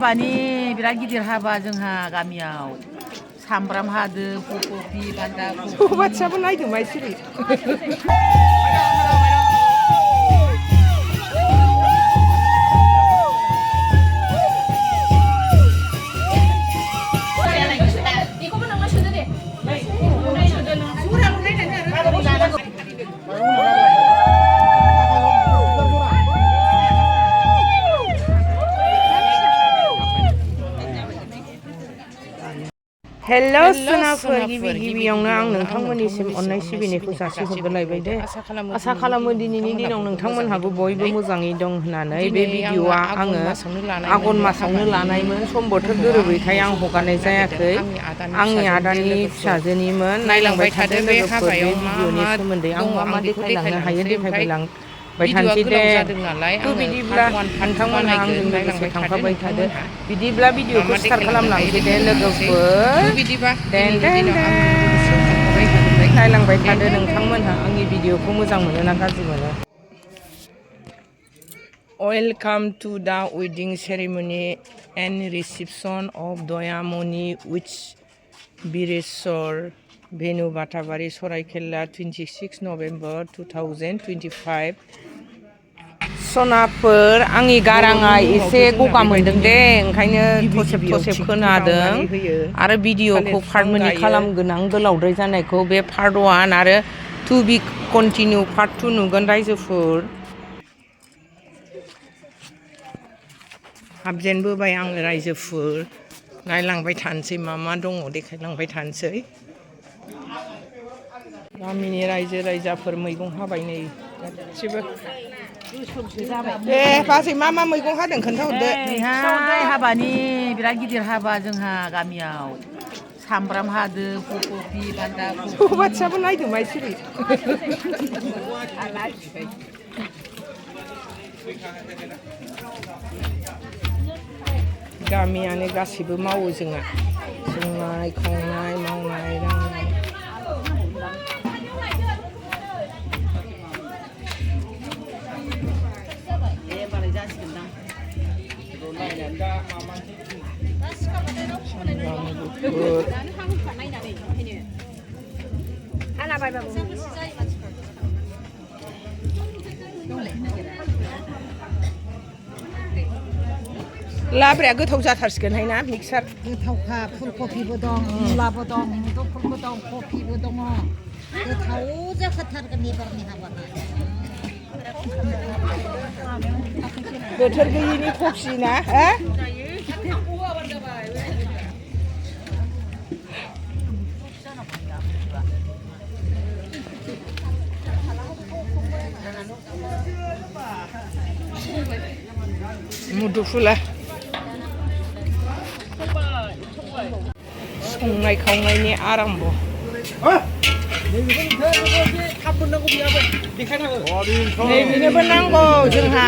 हाबानि बिराद गिदिर हाबा जोंहा गामियाव सामब्राम हादो फुलकबि बान्दा कबि बादसाबो नायदो माइसिरि हेलो सोनाफोर गिबियावनो आं नोंथांमोननिसिम अननाय सिबिनायखौ जासिहरग्रोलायबाय दे आसा खालामो दिनैनि दिनाव नोंथांमोनहाबो बयबो मोजाङै दं होननानै बे भिडिअआ आङो आघन मासावनो लानायमोन सम बोथोर गोरोबैखाय आं हगारनाय जायाखै आंनि आदानि फिसाजोनिमोन नायलांबाय थादो लोगोफोर बे भिडिअनि सोमोन्दै आं मा देखायलांनो हायो देखायबाय थानोसै दे बिदिब्ला नोंथांमोनहा आंजों लोगोसे थांफाबाय थादो बिदिब्ला भिडिअखौ स्टार्ट खालामलांसै दे लोगोफोर नायलांबाय थादो नोंथांमोनहा आंनि भिडिअखौ मोजां मोनो ना गाज्रि मोनो welcome to the wedding ceremony and reception of Dayamani with Bireswar भेनु बाटाबारि सराइकेला 26 नभेम्बर 2025 सनाफोर आंनि गाराङा एसे गगा मोनदों दे ओंखायनो थसेब खोनादों आरो भिडिअखौ पार्ट मोननै खालामगोन आं गोलावद्राय जानायखौ बे पार्ट 1 आरो टु बि कन्टिनिउ पार्ट 2 नुगोन रायजोफोर हाबजेनबोबाय आङो रायजोफोर नायलांबाय थानोसै मा दङ देखायलांबाय थानोसै गामिनि रायजो राजाफोर मैगं हाबाय नै गासिबो दे बाजै मा मैगं हादों खोन्थाहरदो नैहाय हाबानि बिराद गिदिर हाबा जोंहा गामियाव सामब्राम हादो फुलकबि बान्दा कबि बादसाबो नायदो माइसिरि गामियानो गासिबो मावो जोंना संनाय खावनाय मावनाय दांनाय लाब्राया गोथाव जाथारसिगोनहाय ना मिक्सार गोथावखा फुलकबिबो दं मुलाबो दं मुदुफुलबो दं कबिबो दङ गोथाव जाखाथारगोन एबारनि हाबाना बोथोर गैयिनि कफि ना हो मुदुफुला संनाय खावनायनि आराम्भ नैबेनोबो नांगौ जोंहा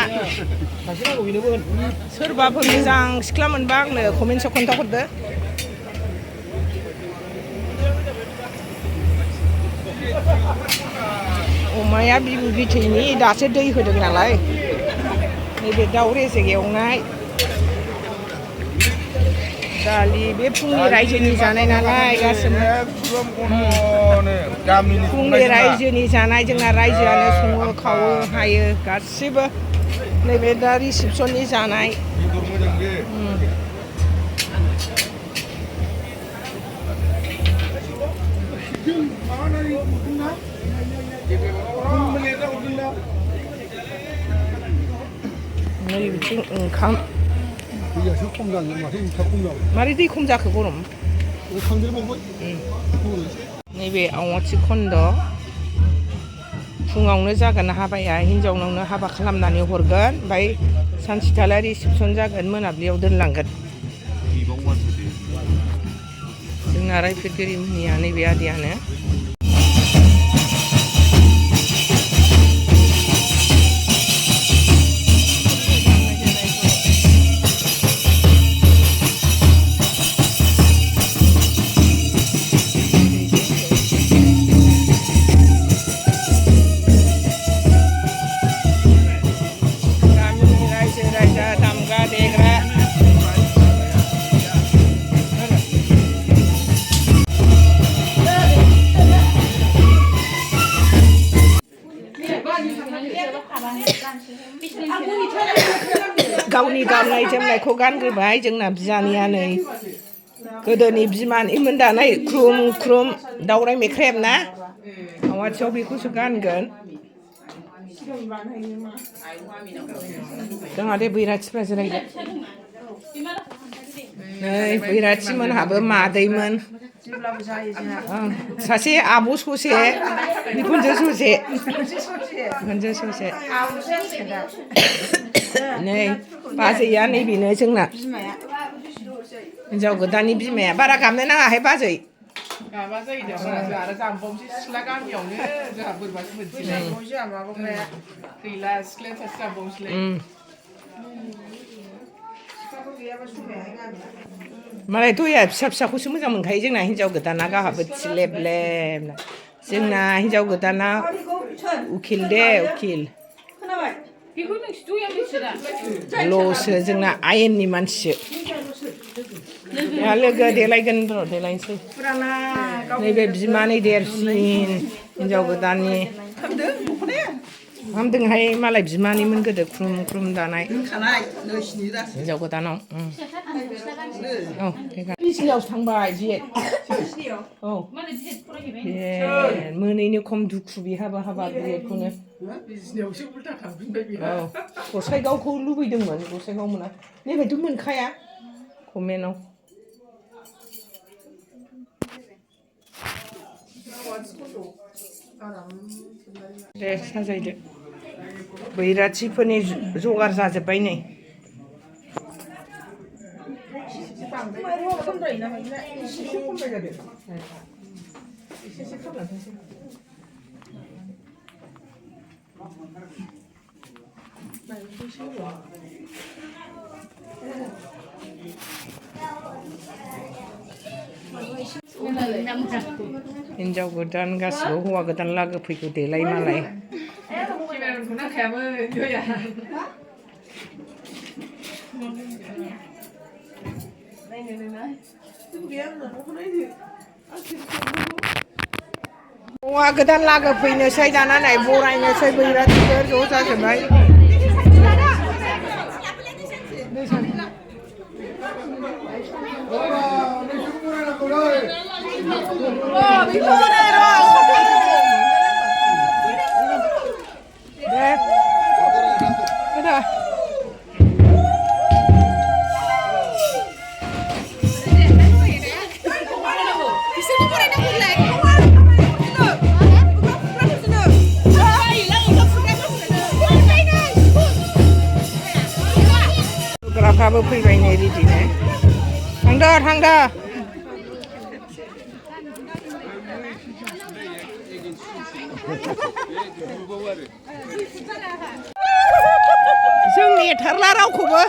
सोरबाफोर मोजां सिख्ला मोनबा आंनो कमेन्टआव खोन्थाहरदो अमाया बिबु बिथैनि दासो दै होदों नालाय नैबे दाउ रेजेक एवनाय दालि बे फुंनि रायजोनि जानाय नालाय गासिबो फुंनि रायजोनि जानाय जोंना रायजोआनो सङो खावो हायो गासिबो नैबे दा रिसेपसननि जानाय नै बिथिं ओंखाम दैयासो खम जागोन माथो इथा खम जाबाय मारै दै खम जाखो गरम नैबे आवाथि खन्द फुङावनो जागोन हाबाया हिन्जावनावनो हाबा खालामनानै हरगोन ओमफ्राय सानसेथाला रिसेपसन जागोन मोनाबिलियाव दोनलांगोन जोंना रायफोदगिरि मोननिया नैबे आदैयानो गाननायखौ गानग्रोबाय जोंना बियानैया नै गोदोनि बिमानैमोन दानाय ख्रुम ख्रुम दावराइ मेख्रेब ना आवाथियाव बेखौसो गानगोन जोंहा दे बैराथिफ्रा जिरायदो नै बैराथिमोनहाबो मादैमोन सासे आब' ससे बिखुनजो ससे नै बाजैया नैबेनो जोंना हिनजाव गोदाननि बिमाया बारा गाबनो नाङाहाय बाजै गाबा जायो दा जोंहा आरो गामबावसै सिख्ला गामियावनो जोंहा बोरैबासो मोनसिगोन गैला सिख्लाया सासे गामबावसैलाय मालाय दया फिसा फिसाखौसो मोजां मोनखायो जोंना हिनजाव गोदाना गाहाबो थिलेबलेब जोंना हिनजाव गोदाना उकिल दे उकिल लसो जोंना आयेननि मानसिसो लोगो देलायगोन र' देलायनोसै नैबे बिमानै देरसिन हिनजाव गोदाननि हामदोंहाय मालाय बिमानैमोन गोदो ख्रुम ख्रुम दानाय हिनजाव गोदानाव औ बिजनियावसो थांबाय बिएड औ मोनैनो खम दुखु बिहाबा हाबा बिएडखौनो बिजनियावसो उल्था थांफिनबाय बिहा औ गसाइगावखौ लुबैदोंमोन गसाइगाव मोना नैबायथ' मोनखाया कमेन्टआव दे साजायदो बैराथिफोरनि जगार जाजोब्बाय नै हिनजाव गोदान गासिबो हौवा गोदान लागो फैगौ देलाय मालाय केमेराखौ नांखायामोन जया हौवा गोदान लागो फैनोसै दाना नै बरायनोसै बैराथिफोर ज' जाजोब्बाय फोराबो फैबाय नै रेडिनो थांदो जों नेथारला रावखौबो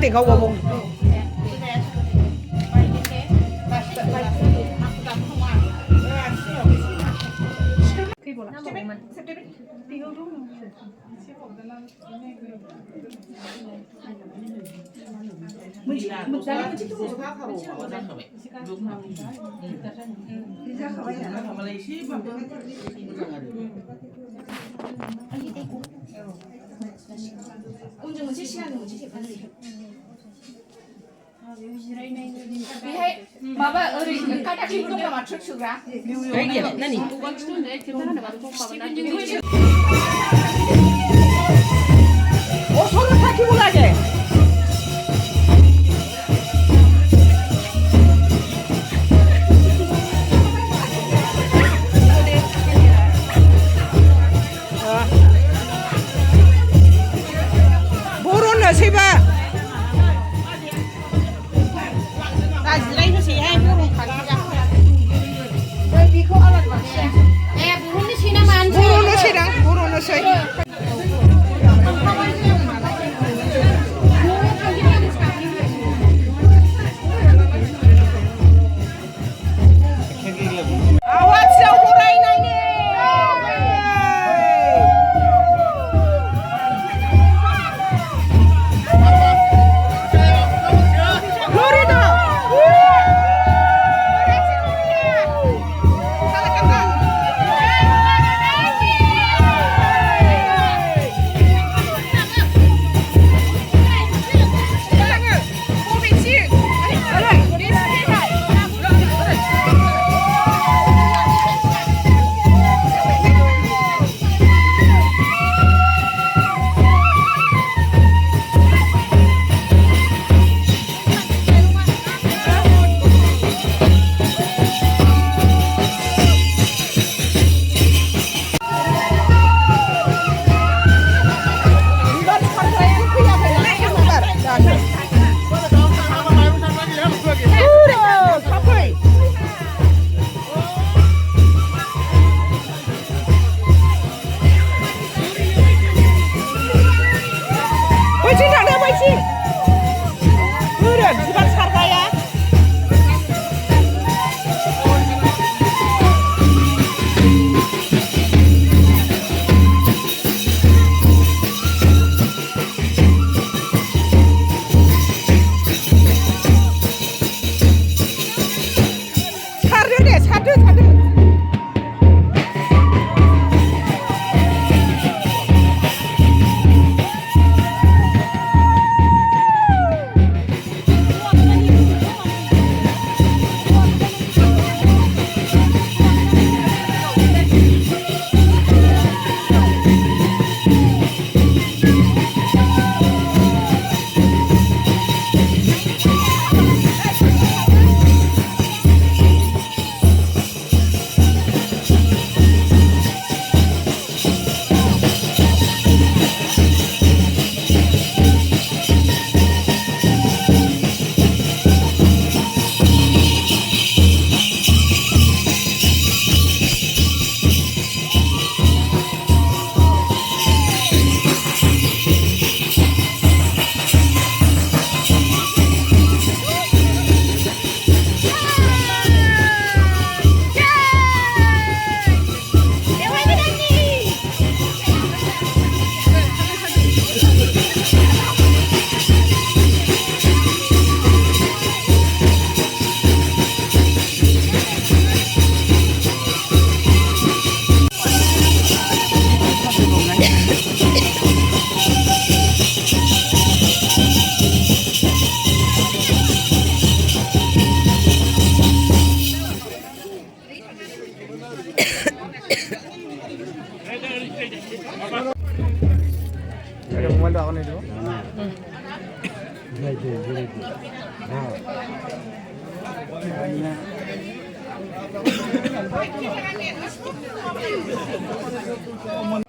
दे गावबा गाव बेहाय माबा ओरै काटा क्लिप दं नामा ट्रिक सुग्रा नानि 어 서로 다 키고 가게 모르는 세바 모르는 세랑 모르는 세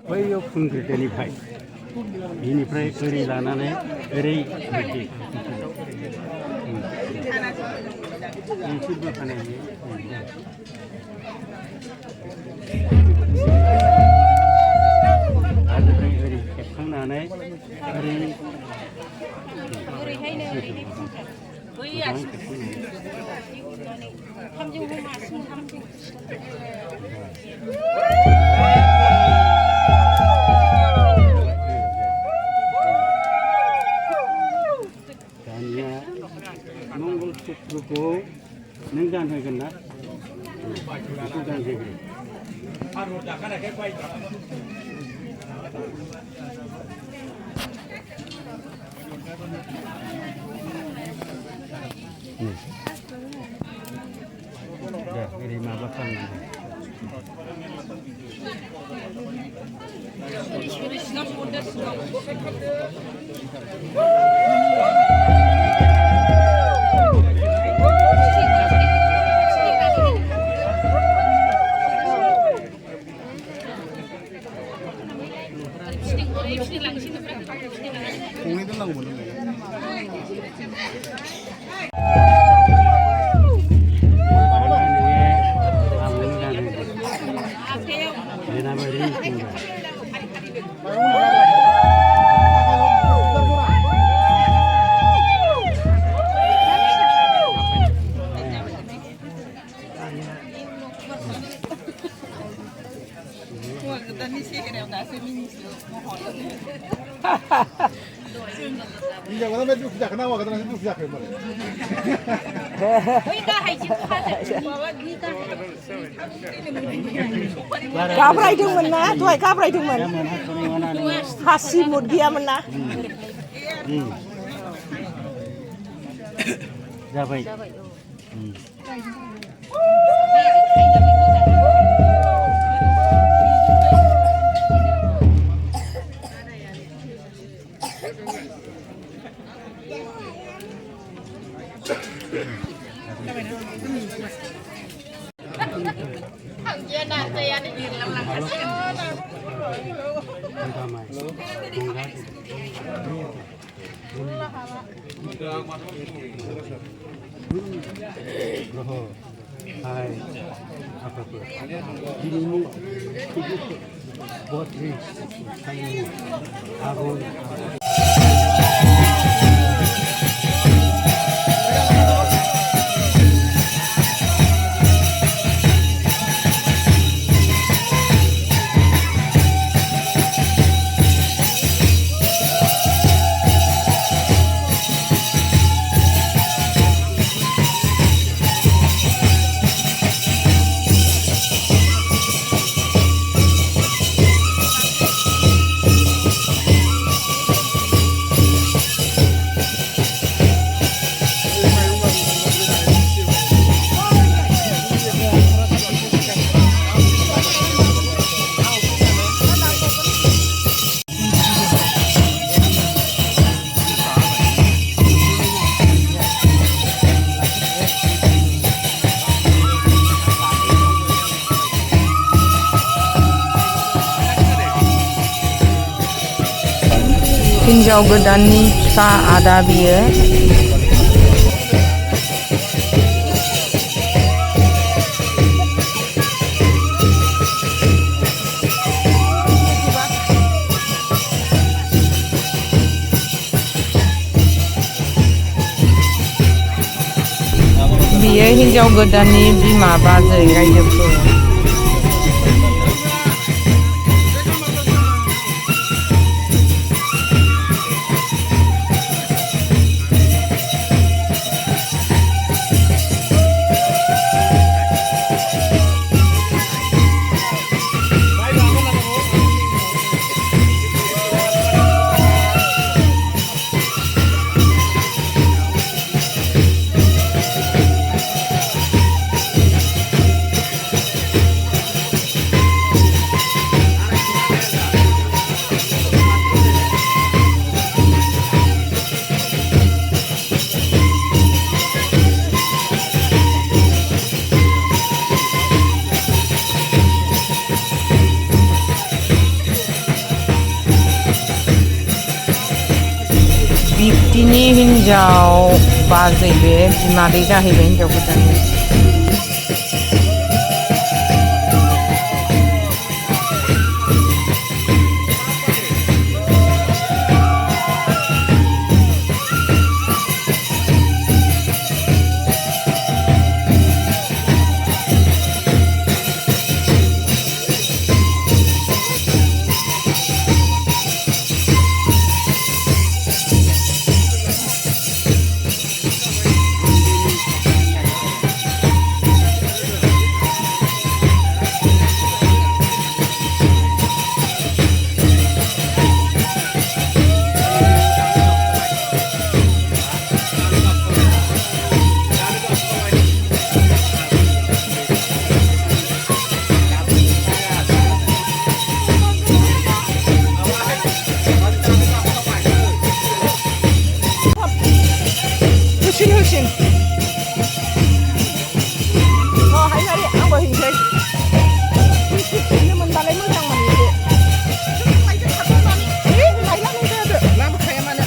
बैयाव फुनग्रोदोनिफ्राय बिनिफ्राय ओरै लानानै ओरै बिदि एसे बोखानाय आरो ओरै खेबखांनानै ओरै दानिया मंगलसूत्रखौ नों गानहोगोन ना बेखौ गानहोगोन ओरै माबा खालामनांगौ 공이 들라고 보는 거예요. 이제 그다음에 쭉 시작 나와 그다음에 쭉 시작해 말이야. गाब्रायदोंमोन ना दहाय गाब्रायदोंमोन हासि मुद गैयामोन ना जाबाय Hai, apa tu? Dirimu hidup buat diri kamu. Aku हिन्जाव गोदाननि फिसा आदा बियो बियो हिन्जाव गोदाननि बिमा बाजै रायजोफोर बिब्दिनि हिन्जाव बाजै बे बिमादै जाहैबाय हिन्जाव गोदाननि गोजौसिन हायनारि आंबो हैनोसै हैनो मोनबालाय मोजांमोन एसे नायलांदो लाबोखाया मानो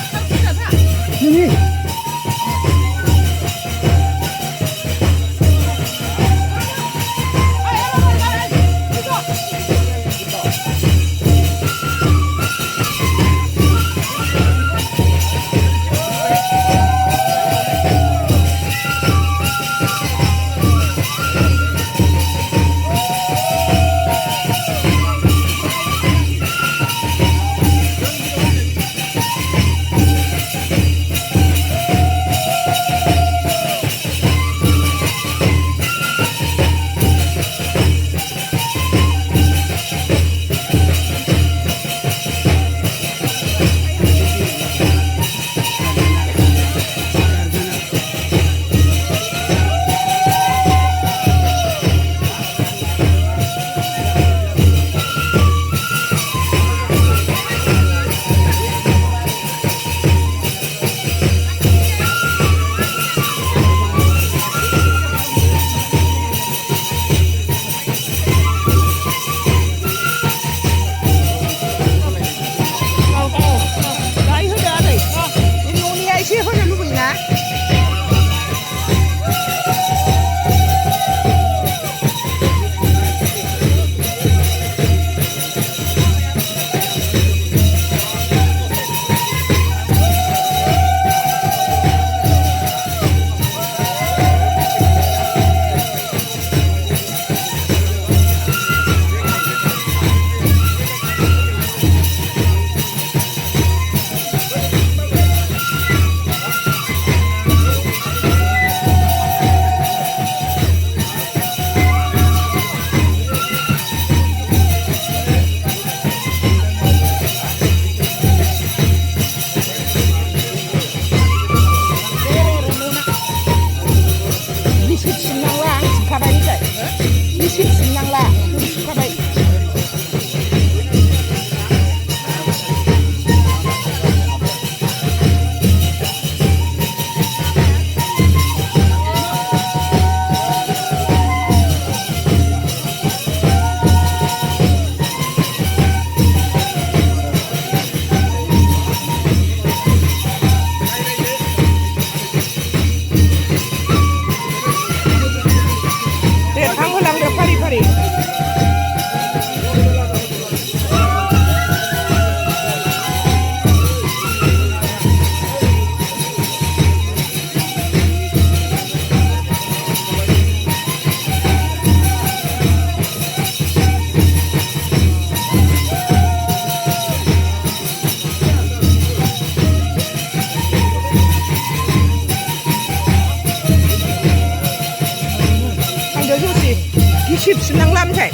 칩순낭람살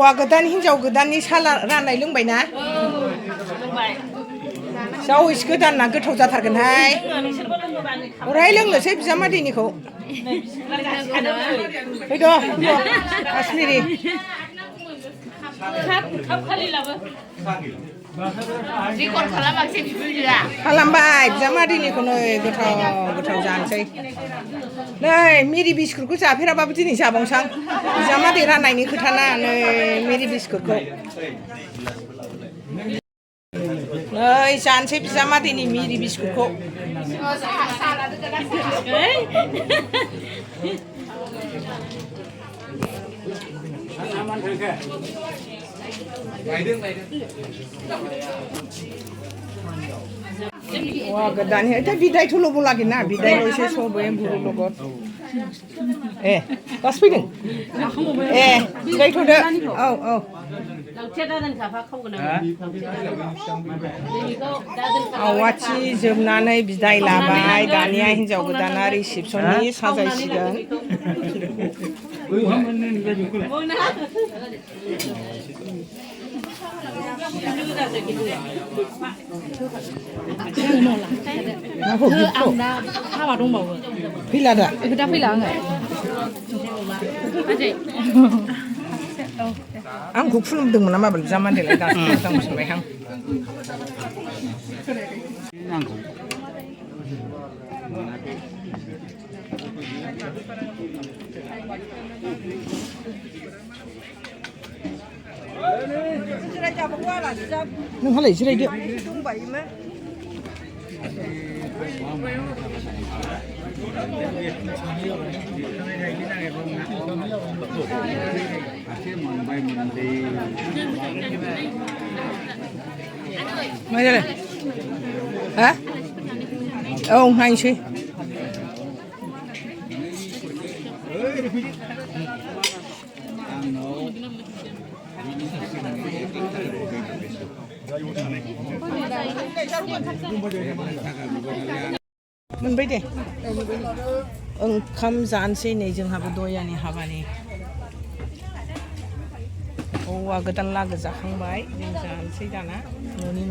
हौवा गोदान हिनजाव गोदाननि साहा राननाय लोंबायना जावैस गोदानना गोथाव जाथारगोनहाय अराय लोंनोसै बिजामादैनिखौ फैद' काश्मिरि Record खालामाखिसै बिबैजोआ खालामबाय बिजामादैनिखौनो गोथाव गोथाव जानोसै नै मेरि बिस्कुटखौ जाफेराबाबो दिनै जाबावसां बिजामादै राननायनि खोथाना नै मेरि बिस्कुटखौ नै जानोसै बिजामादैनि मेरि बिस्कुटखौ Wah, gedanya itu bidai tuh lobo lagi nah, bidai lo isi sobo yang buru logot. Pas pilih. Bidai tuh deh. Oh. Awaci jemnane bidai labai, dania hinjau gedana resepsioni sajaisigan. 하나 동바고 필라다. 그다 필라 안 가. Ang gufulum deng mana mabel zaman deh lega tang sampai hang. Nung halai sirai dia. Mấy đây này. Hả? Hay sih. Moनबाय दे ओंखाम जानोसै नै जोंहाबो दयानि हाबानि हौवा गोदान लागो जाखांबाय जों जानोसै दाना न'नि